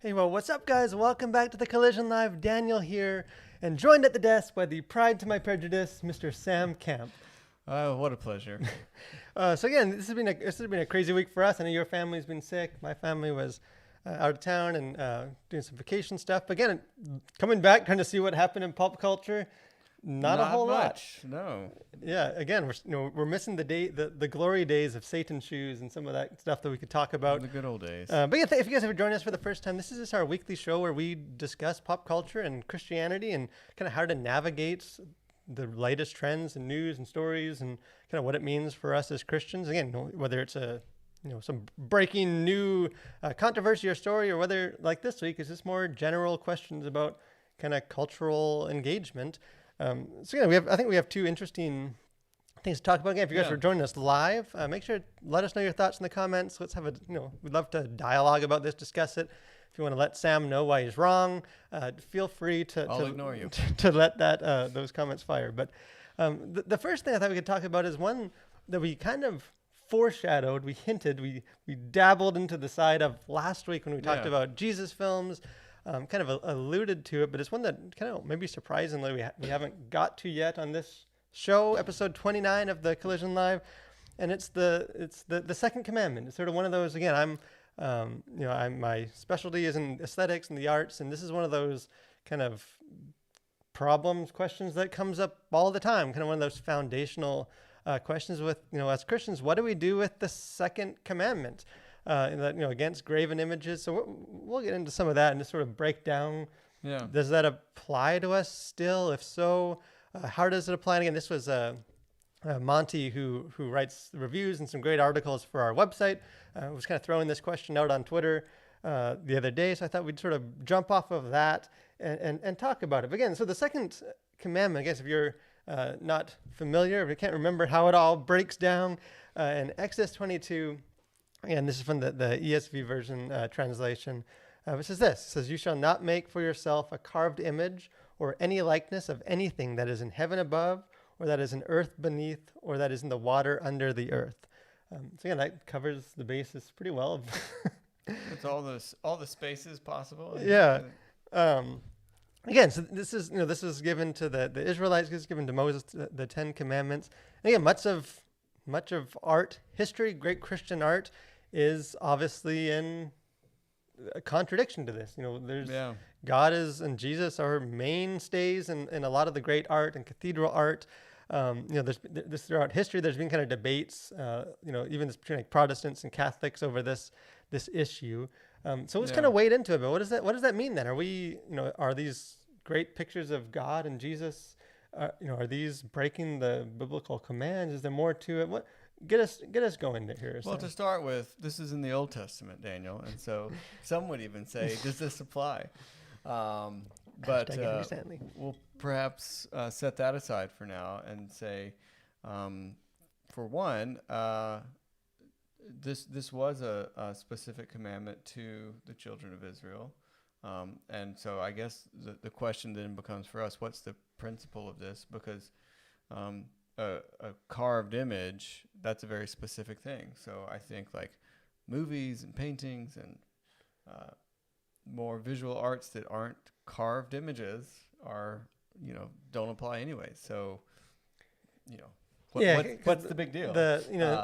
Hey, well, what's up, guys? Welcome back to the Collision Live. Daniel here, and joined at the desk by the pride to my prejudice, Mr. Sam Camp. What a pleasure. So again, this has been a crazy week for us. I know your family's been sick. My family was out of town and doing some vacation stuff. But again, coming back, trying to see what happened in pop culture. Not a whole much. No. Yeah, again, we're missing the glory days of Satan's shoes and some of that stuff that we could talk about. The good old days. But yeah, if you guys ever join us for the first time, this is just our weekly show where we discuss pop culture and Christianity and kind of how to navigate the latest trends and news and stories and kind of what it means for us as Christians. Again, whether it's some breaking new controversy or story, or whether like this week is just more general questions about kind of cultural engagement. So yeah, I think we have two interesting things to talk about. Again, if you guys are joining us live, make sure to let us know your thoughts in the comments. Let's have we'd love to dialogue about this, discuss it. If you want to let Sam know why he's wrong, feel free I'll ignore you. to let those comments fire. But the first thing I thought we could talk about is one that we kind of foreshadowed, we hinted, we dabbled into the side of last week when we talked about Jesus films. Kind of alluded to it, but it's one that kind of maybe surprisingly we haven't got to yet on this show, episode 29 of the Collision Live, and it's the second commandment. It's sort of one of those. Again, my specialty is in aesthetics and the arts, and this is one of those kind of questions that comes up all the time. Kind of one of those foundational questions with as Christians, what do we do with the second commandment? Against graven images. So we'll get into some of that and just sort of break down. Yeah. Does that apply to us still? If so, how does it apply? And again, this was Monty who writes reviews and some great articles for our website. Was kind of throwing this question out on Twitter the other day. So I thought we'd sort of jump off of that and talk about it. But again, so the second commandment, I guess if you're not familiar, if you can't remember how it all breaks down, in Exodus 22, and this is from the ESV version translation. It says, "You shall not make for yourself a carved image or any likeness of anything that is in heaven above, or that is in earth beneath, or that is in the water under the earth." So again, that covers the basis pretty well. It's all the spaces possible. Yeah. Again, so this is given to the Israelites. This is given to Moses, the Ten Commandments. And again, much of art history, great Christian art, is obviously in a contradiction to this. God and Jesus are mainstays in a lot of the great art and cathedral art. There's throughout history, there's been kind of debates, even between like Protestants and Catholics over this issue. So let's kind of wade into it. But what does that mean then? Are we, are these great pictures of God and Jesus, are these breaking the biblical commands? Is there more to it? What? Get us going here. Well, to start with, this is in the Old Testament, Daniel, and so some would even say, does this apply? But we'll perhaps set that aside for now and say, for one, this was a specific commandment to the children of Israel, and so I guess the question then becomes for us, what's the principle of this? Because a carved image, that's a very specific thing. So I think like movies and paintings and more visual arts that aren't carved images don't apply anyway. So, what's the big deal?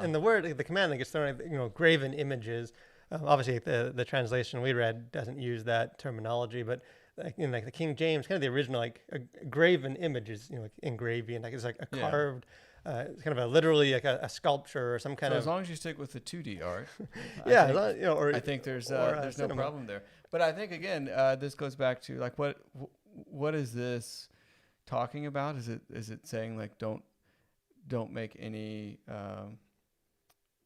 In the word, the command that gets thrown, graven images. Obviously, the translation we read doesn't use that terminology, but in like the King James, kind of the original, like a graven image is like engraving, like it's like a carved, kind of literally like a sculpture or some kind of. As long as you stick with the 2D art, I think there's no problem there. But I think again, this goes back to like what is this talking about? Is it saying like don't make any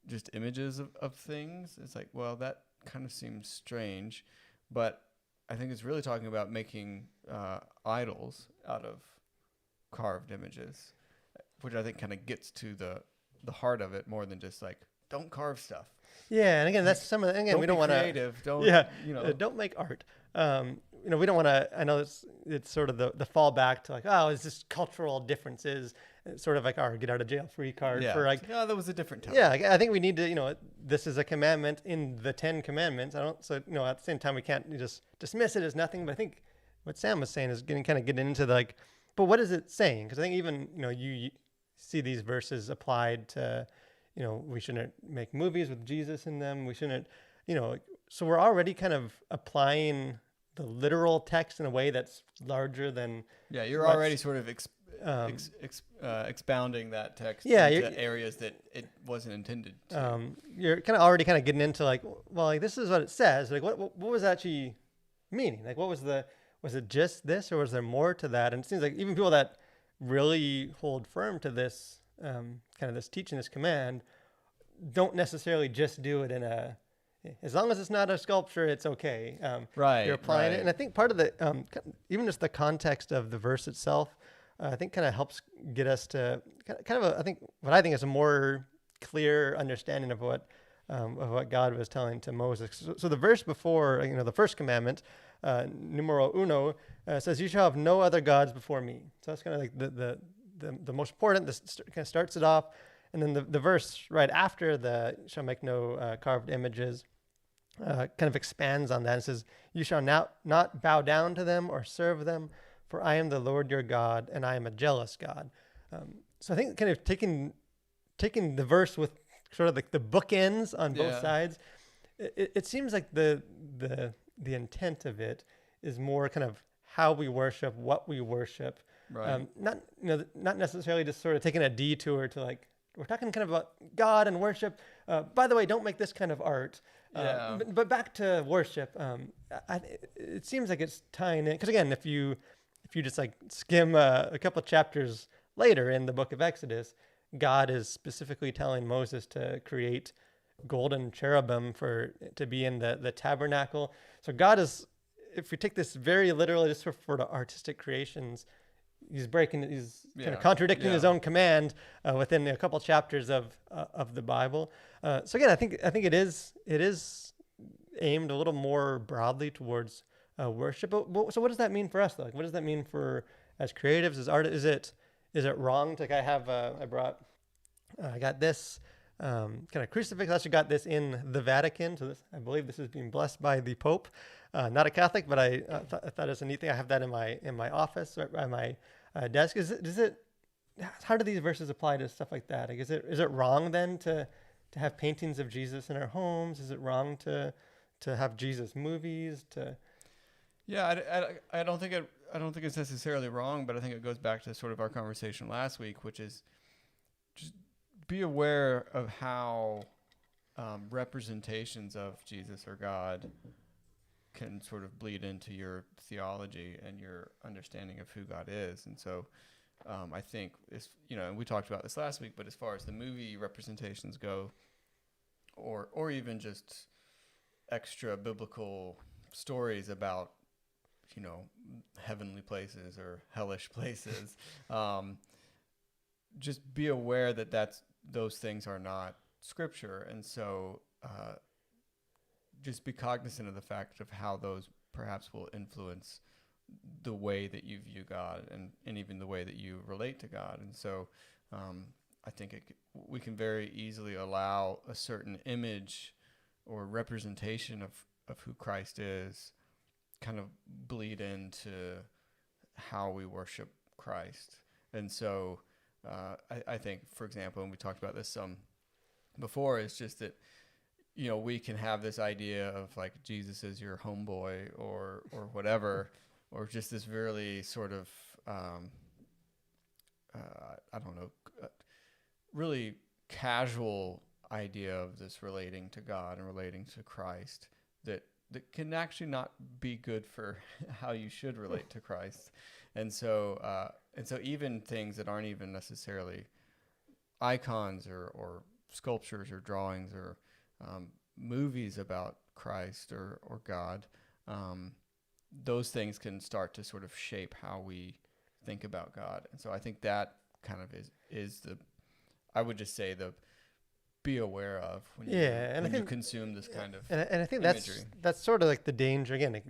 just images of things? It's like, well, that kind of seems strange, but I think it's really talking about making idols out of carved images, which I think kind of gets to the heart of it more than just like, don't carve stuff. Yeah, and again, that's some of the, again, we don't want to creative. Don't make art. We don't want to. I know it's sort of the fallback to like, oh, it's just cultural differences, sort of like our get out of jail free card for like, no, that was a different time. Yeah. I think we need to, this is a commandment in the 10 commandments. At the same time, we can't just dismiss it as nothing. But I think what Sam was saying is getting into but what is it saying? Because I think even, you see these verses applied to, we shouldn't make movies with Jesus in them. We shouldn't, so we're already kind of applying the literal text in a way that's larger than. Yeah, you're already sort of expounding that text into areas that it wasn't intended to. You're already getting into like, well, like this is what it says. Like what was actually meaning? Like was it just this, or was there more to that? And it seems like even people that really hold firm to this this teaching, this command, don't necessarily just do it in as long as it's not a sculpture, it's okay. Right. You're applying it. And I think part of the, even just the context of the verse itself, I think helps get us to I think is a more clear understanding of what God was telling to Moses. So the verse before, the first commandment, numero uno, says, "You shall have no other gods before me." So that's like the most important. This starts it off. And then the verse right after the "shall make no carved images" expands on that and says, "You shall not bow down to them or serve them, for I am the Lord your God, and I am a jealous God." So I think taking the verse with sort of like the bookends on both sides, it seems like the intent of it is more how we worship, what we worship, right? Not necessarily just sort of taking a detour to like, we're talking about God and worship. By the way, don't make this kind of art. But back to worship, it seems like it's tying in. Because again, if you just like skim a couple of chapters later in the book of Exodus, God is specifically telling Moses to create golden cherubim to be in the tabernacle. So God is, if we take this very literally, just for the artistic creations, he's contradicting his own command within a couple chapters of the Bible. So again, I think it is aimed a little more broadly towards worship. But so what does that mean for us though? Like, what does that mean for as creatives, as artists? Is it wrong to I got this crucifix. I actually got this in the Vatican. So I believe this is being blessed by the Pope. Not a Catholic, but I thought it was a neat thing. I have that in my office, right by my desk. How do these verses apply to stuff like that? Like, is it wrong then to have paintings of Jesus in our homes? Is it wrong to have Jesus movies? I don't think it's necessarily wrong, but I think it goes back to sort of our conversation last week, which is just be aware of how representations of Jesus or God can sort of bleed into your theology and your understanding of who God is. And so I think it's, and we talked about this last week, but as far as the movie representations go, or even just extra biblical stories about, heavenly places or hellish places, just be aware that those things are not scripture. And so just be cognizant of the fact of how those perhaps will influence the way that you view God and even the way that you relate to God. And so I think we can very easily allow a certain image or representation of who Christ is kind of bleed into how we worship Christ. And so I think, for example, and we talked about this some before, it's just that, we can have this idea of like Jesus is your homeboy or whatever, or just this really sort of, really casual idea of this relating to God and relating to Christ that can actually not be good for how you should relate to Christ. And so even things that aren't even necessarily icons or sculptures or drawings or movies about Christ or God, those things can start to sort of shape how we think about God. And so I think that kind of is the, I would just say be aware of when you consume this kind of and I think imagery. That's sort of like the danger again. Like,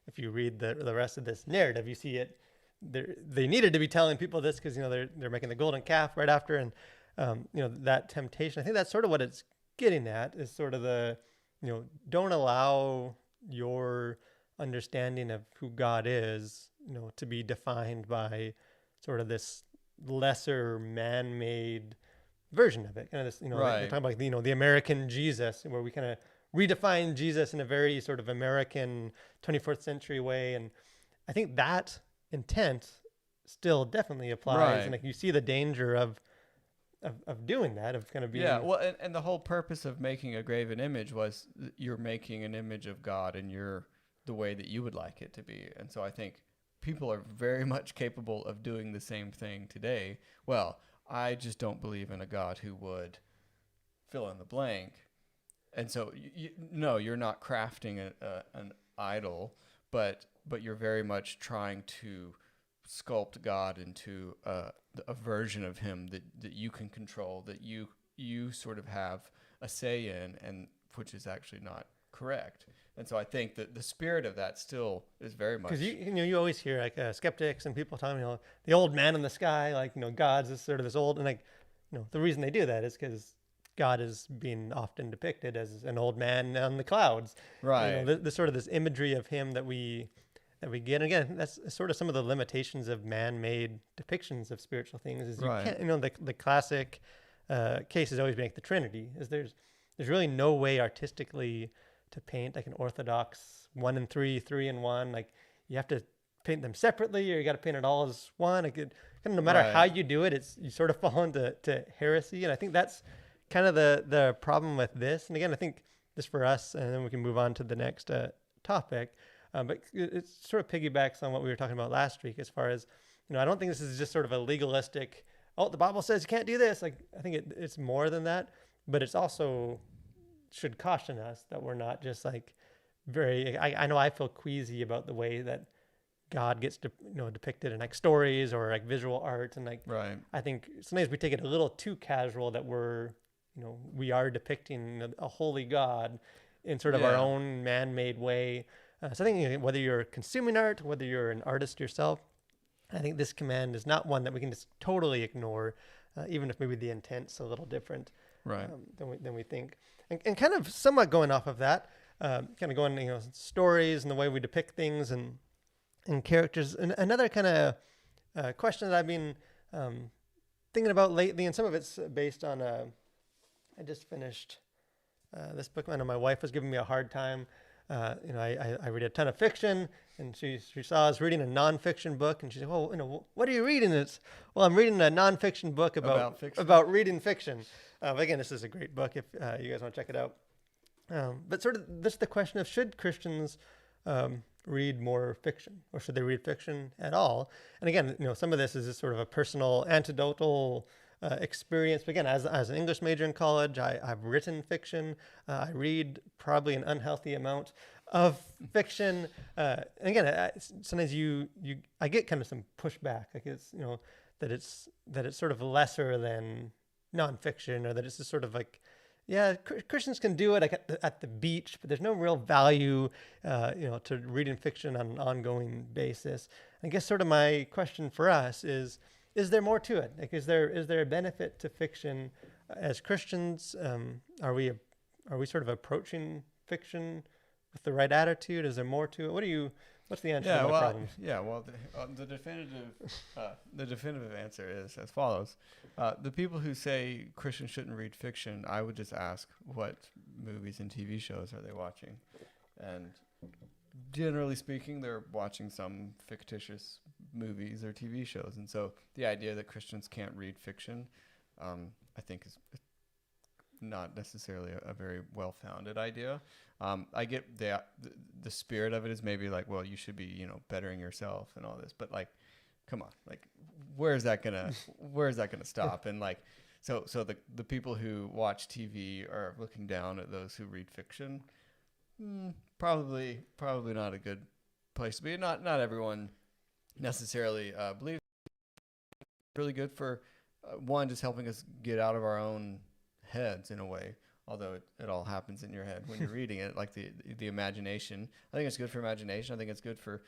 if you read the rest of this narrative, you see it they needed to be telling people this because, they're making the golden calf right after. And, that temptation, I think that's sort of what it's getting at, is sort of the, don't allow your understanding of who God is, to be defined by sort of this lesser man-made version of it. Kind of this, right. we're talking about, the American Jesus, where we kind of redefine Jesus in a very sort of American 24th century way. And I think that intent still definitely applies. Right. And like you see the danger of doing that, of kind of being... Yeah, well, and the whole purpose of making a graven image was you're making an image of God and you're the way that you would like it to be. And so I think people are very much capable of doing the same thing today. Well, I just don't believe in a God who would fill in the blank. And so, no, you're not crafting an idol, but you're very much trying to sculpt God into a version of him that you can control, that you sort of have a say in, and which is actually not correct. And so I think that the spirit of that still is very much... Because you always hear like skeptics and people talking, the old man in the sky, like, God's this sort of this old, and like, the reason they do that is because God is being often depicted as an old man on the clouds. Right. The sort of this imagery of him that we get. And again, that's sort of some of the limitations of man-made depictions of spiritual things. Is you can't, the classic case is always make the Trinity. Is there's really no way artistically to paint like an orthodox 1 and 3, 3 and 1. Like you have to paint them separately, or you got to paint it all as one. Like no matter how you do it, you sort of fall into heresy. And I think that's kind of the problem with this. And again, I think this for us, and then we can move on to the next topic. But it sort of piggybacks on what we were talking about last week, as far as, I don't think this is just sort of a legalistic, the Bible says you can't do this. Like, I think it's more than that, but it's also should caution us that we're not just like I know I feel queasy about the way that God gets depicted in like stories or like visual art. And like, I think sometimes we take it a little too casual, that we are depicting a holy God in sort of our own man-made way. So I think whether you're consuming art, whether you're an artist yourself, I think this command is not one that we can just totally ignore, even if maybe the intent's a little different than we think. And kind of somewhat going off of that, kind of going, stories and the way we depict things and characters. And another kind of question that I've been thinking about lately, and some of it's based on, I just finished this book. I know my wife was giving me a hard time. I read a ton of fiction, and she saw I was reading a nonfiction book, and she said, "Well, what are you reading?" Well, I'm reading a nonfiction book about reading fiction. Again, this is a great book if you guys want to check it out. But sort of this is the question of, should Christians read more fiction, or should they read fiction at all? And again, some of this is just sort of a personal anecdotal experience. But again, as an English major in college, I've written fiction. I read probably an unhealthy amount of fiction. And again, sometimes I get kind of some pushback, like it's that it's sort of lesser than nonfiction, or that it's just sort of like, Christians can do it at the beach, but there's no real value, to reading fiction on an ongoing basis. I guess sort of my question for us is there more to it? Like, is there a benefit to fiction as Christians? Are we sort of approaching fiction with the right attitude? Is there more to it? What's the answer to my problems? Well, the definitive answer is as follows. The people who say Christians shouldn't read fiction, I would just ask, what movies and TV shows are they watching? And generally speaking, they're watching some fictitious movies or TV shows. And so the idea that Christians can't read fiction, I think is not necessarily a very well-founded idea. I get the spirit of it is maybe like, well, you should be, bettering yourself and all this, but like, come on, like, where's that gonna stop? And like, so the people who watch TV are looking down at those who read fiction. Probably not a good place to be. Not everyone necessarily believes. It's really good for one, just helping us get out of our own heads in a way. Although it all happens in your head when you're reading it, like the imagination. I think it's good for imagination. I think it's good for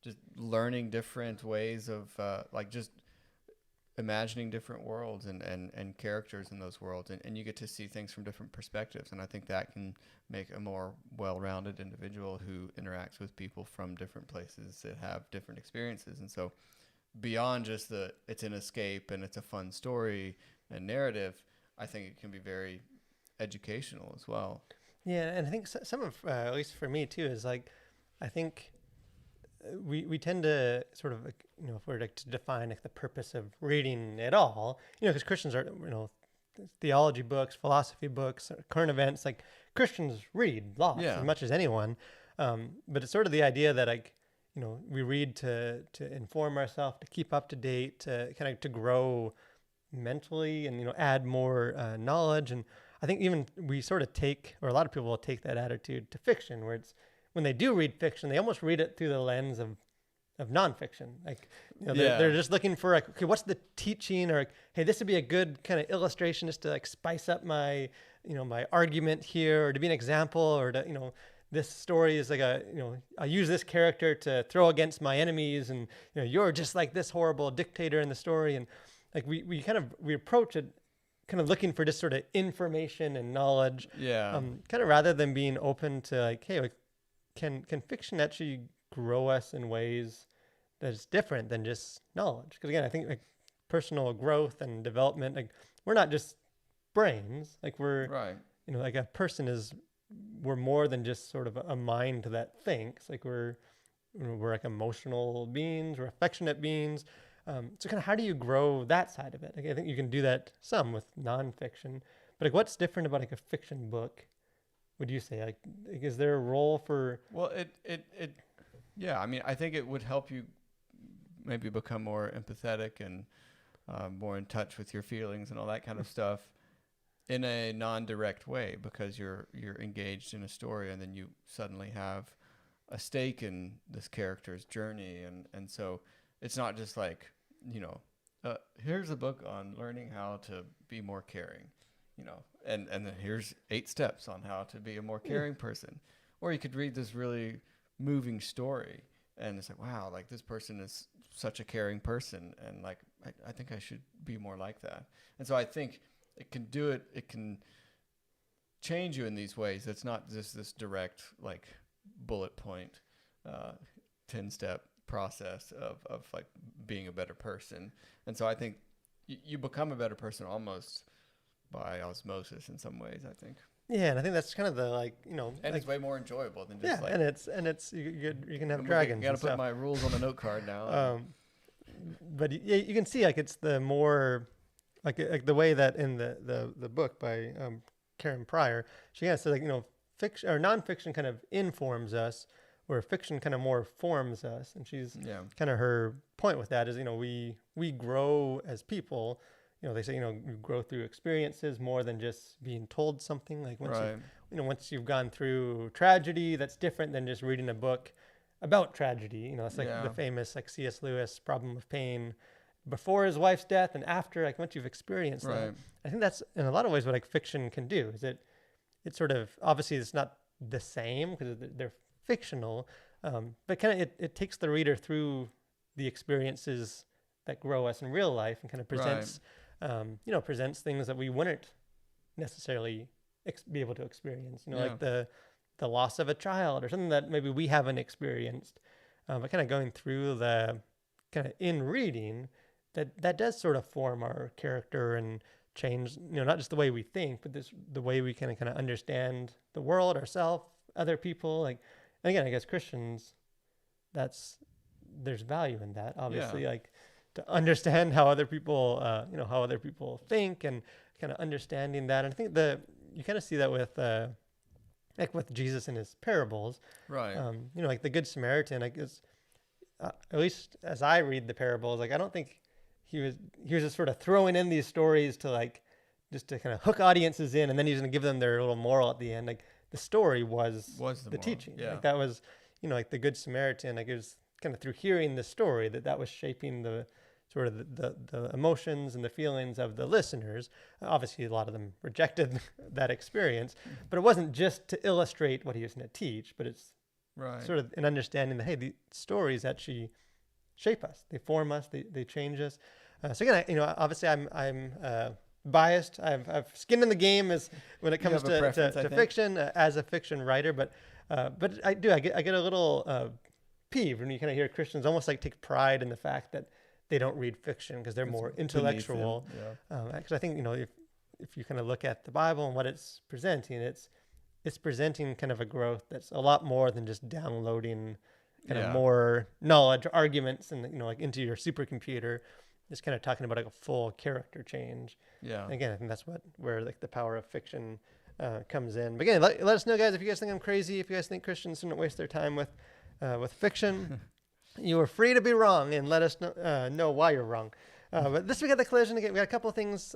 just learning different ways of like just imagining different worlds and characters in those worlds, and you get to see things from different perspectives, and I think that can make a more well-rounded individual who interacts with people from different places that have different experiences. And so beyond just it's an escape and it's a fun story and narrative, I think it can be very educational as well. Yeah, and I think some of, at least for me too, is like, I think we tend to sort of, like, you know, if we're to define like the purpose of reading at all, you know, because Christians are, you know, theology books, philosophy books, current events, like Christians read lots as much as anyone. But it's sort of the idea that, like, you know, we read to inform ourselves, to keep up to date, to kind of to grow mentally and, you know, add more knowledge. And I think even we sort of take, or a lot of people will take that attitude to fiction, where it's, when they do read fiction, they almost read it through the lens of nonfiction. Like, you know, they're just looking for, like, okay, what's the teaching, or, hey, this would be a good kind of illustration just to, like, spice up my, you know, my argument here, or to be an example, or to, you know, this story is like a, you know, I use this character to throw against my enemies, and, you know, you're just like this horrible dictator in the story. And like we approach it kind of looking for just sort of information and knowledge. Yeah. Kind of rather than being open to, like, hey, like, can fiction actually grow us in ways that's different than just knowledge? Because again, I think, like, personal growth and development, like, we're not just brains. Like, we're, right. You know, like a person is, we're more than just sort of a mind that thinks. Like, we're like emotional beings, we're affectionate beings. So kind of how do you grow that side of it? Like, I think you can do that some with nonfiction, but like, what's different about like a fiction book, would you say? Like, is there a role for? Well, yeah. I mean, I think it would help you maybe become more empathetic and more in touch with your feelings and all that kind of stuff in a non-direct way, because you're engaged in a story, and then you suddenly have a stake in this character's journey, and so it's not just like, you know, here's a book on learning how to be more caring, you know, and then here's 8 steps on how to be a more caring person. Or you could read this really moving story, and it's like, wow, like, this person is such a caring person, and like, I think I should be more like that. And so I think it can change you in these ways. It's not just this direct, like, bullet point 10-step process of like being a better person. And so I think you become a better person almost by osmosis in some ways, I think. Yeah, and I think that's kind of the, like, you know, and like, it's way more enjoyable than just like, and it's you can have dragons. You got to put my rules on the note card now. But you can see, like, it's the more like the way that in the book by Karen Pryor, she kind of says, like, you know, fiction or nonfiction kind of informs us, where fiction kind of more forms us. And she's kind of, her point with that is, you know, we grow as people. You know, they say, you know, you grow through experiences more than just being told something. Like, once you've gone through tragedy, that's different than just reading a book about tragedy. You know, it's like the famous, like, C.S. Lewis Problem of Pain, before his wife's death and after, like, once you've experienced that. I think that's in a lot of ways what, like, fiction can do. Is it sort of, obviously it's not the same because they're fictional, but kind of it takes the reader through the experiences that grow us in real life, and kind of presents presents things that we wouldn't necessarily be able to experience, you know, like the loss of a child or something that maybe we haven't experienced, but kind of going through the kind of in reading that does sort of form our character and change, you know, not just the way we think, but the way we kind of understand the world, ourselves, other people. Like, and again, I guess Christians, there's value in that, obviously, like, to understand how other people, how other people think, and kind of understanding that. And I think you kind of see that with, like, with Jesus and his parables, right? You know, like the Good Samaritan, I guess, at least as I read the parables, like, I don't think he was just sort of throwing in these stories to, like, just to kind of hook audiences in, and then he's going to give them their little moral at the end. Like, the story was the teaching. Yeah. Like, that was, you know, like the Good Samaritan, like, it was kind of through hearing the story that was shaping the sort of the emotions and the feelings of the listeners. Obviously, a lot of them rejected that experience, but it wasn't just to illustrate what he was going to teach, but it's sort of an understanding that, hey, the stories actually shape us, they form us, they change us. So again, obviously I'm biased. I've skin in the game as when it comes to fiction as a fiction writer, but I get a little peeved when you kind of hear Christians almost like take pride in the fact that they don't read fiction because they're more intellectual. Because I think if you kind of look at the Bible and what it's presenting, it's presenting kind of a growth that's a lot more than just downloading kind of more knowledge, arguments, and like into your supercomputer. It's kind of talking about like a full character change. Yeah. And again, I think that's where like the power of fiction comes in. But again, let us know, guys, if you guys think I'm crazy, if you guys think Christians shouldn't waste their time with fiction. You are free to be wrong, and let us know why you're wrong. But this week at the Collision, again, we got a couple of things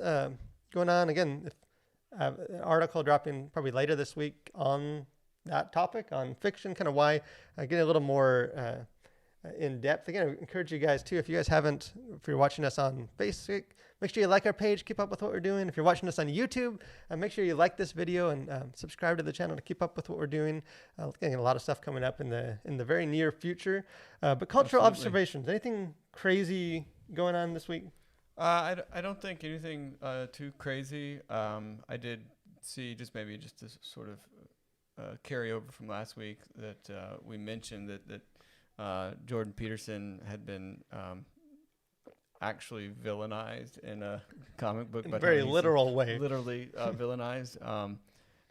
going on. Again, an article dropping probably later this week on that topic, on fiction, kind of why. Getting a little more in depth. Again, I encourage you guys too, if you guys haven't, if you're watching us on Facebook, make sure you like our page, keep up with what we're doing. If you're watching us on YouTube, make sure you like this video and subscribe to the channel to keep up with what we're doing. Getting a lot of stuff coming up in the very near future. But cultural observations, anything crazy going on this week? I don't think anything too crazy. I did see just to sort of carry over from last week that we mentioned that Jordan Peterson had been actually villainized in a comic book. In a very literal way. Literally villainized.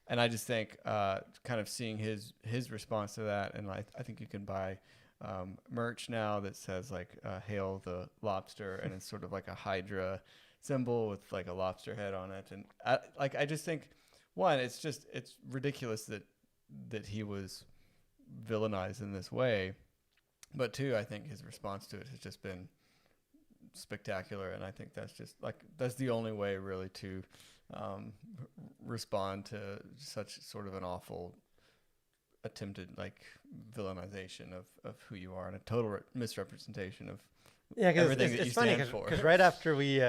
And I just think kind of seeing his response to that, and I think you can buy merch now that says like Hail the Lobster, and it's sort of like a Hydra symbol with like a lobster head on it. And I just think, one, it's ridiculous that he was villainized in this way. But two, I think his response to it has just been spectacular, and I think that's the only way really to respond to such sort of an awful attempted like villainization of who you are, and a total misrepresentation of everything that you stand for. Because right after we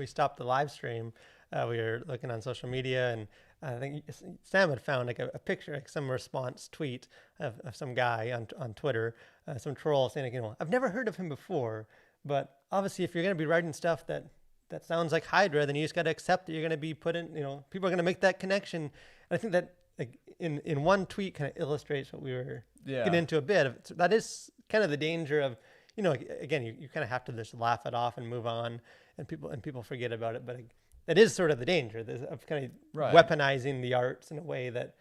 stopped the live stream, we were looking on social media, and I think Sam had found like a picture, like some response tweet of some guy on Twitter, some troll saying, like, I've never heard of him before, but obviously if you're going to be writing stuff that sounds like Hydra, then you just got to accept that you're going to be put in, people are going to make that connection. And I think that like in one tweet kind of illustrates what we were getting into a bit. That is kind of the danger of, again, you kind of have to just laugh it off and move on, and people forget about it. But that is sort of the danger of kind of weaponizing the arts in a way that,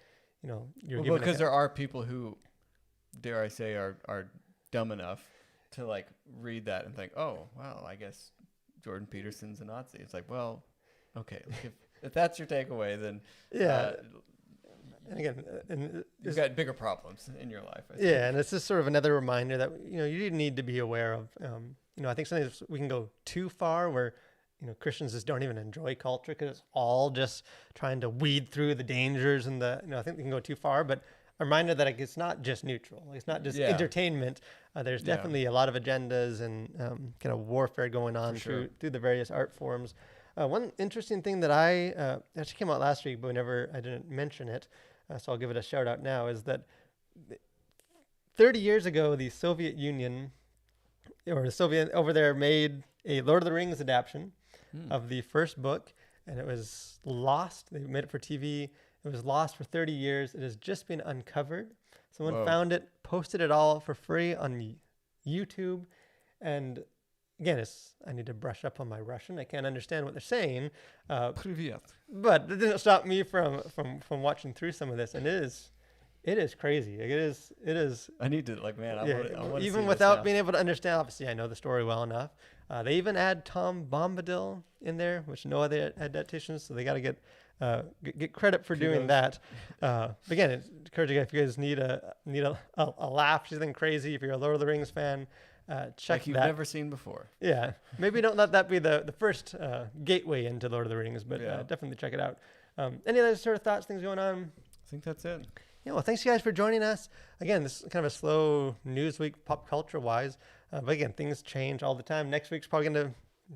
you're giving. Because there are people who, dare I say, are dumb enough to like read that and think, oh, wow, I guess Jordan Peterson's a Nazi. It's like, well, okay, like if that's your takeaway, then and again, you've got bigger problems in your life. I think. Yeah, and it's just sort of another reminder that you need to be aware of. I think sometimes we can go too far where Christians just don't even enjoy culture because it's all just trying to weed through the dangers and I think we can go too far, but a reminder that it's not just neutral. It's not just entertainment. There's definitely a lot of agendas and kind of warfare going on through the various art forms. One interesting thing that I actually came out last week, but I didn't mention it, so I'll give it a shout out now, is that 30 years ago, the Soviet Union, or the Soviet over there, made a Lord of the Rings adaptation of the first book, and it was lost. They made it for TV. It was lost for 30 years. It has just been uncovered. Someone found it, posted it all for free on YouTube. And again, I need to brush up on my Russian. I can't understand what they're saying. Привет. But it didn't stop me from watching through some of this. And it is crazy. Like, it is. I need to, like, man, I want to even without being able to understand, obviously I know the story well enough. They even add Tom Bombadil in there, which no other adaptations, so they got to get credit for doing that. But again, it's encouraging if you guys need a laugh, something crazy. If you're a Lord of the Rings fan, check like you've that. never seen before. Yeah, maybe don't let that be the first gateway into Lord of the Rings, but definitely check it out. Any other sort of thoughts, things going on? I think that's it. Yeah, well, thanks you guys for joining us. Again, this is kind of a slow news week, pop culture wise. But again, things change all the time. Next week's probably going to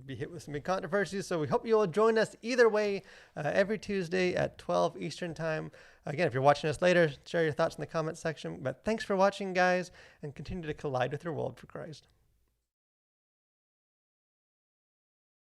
be hit with some big controversies. So we hope you will join us either way every Tuesday at 12 Eastern time. Again, if you're watching us later, share your thoughts in the comments section. But thanks for watching, guys, and continue to collide with your world for Christ.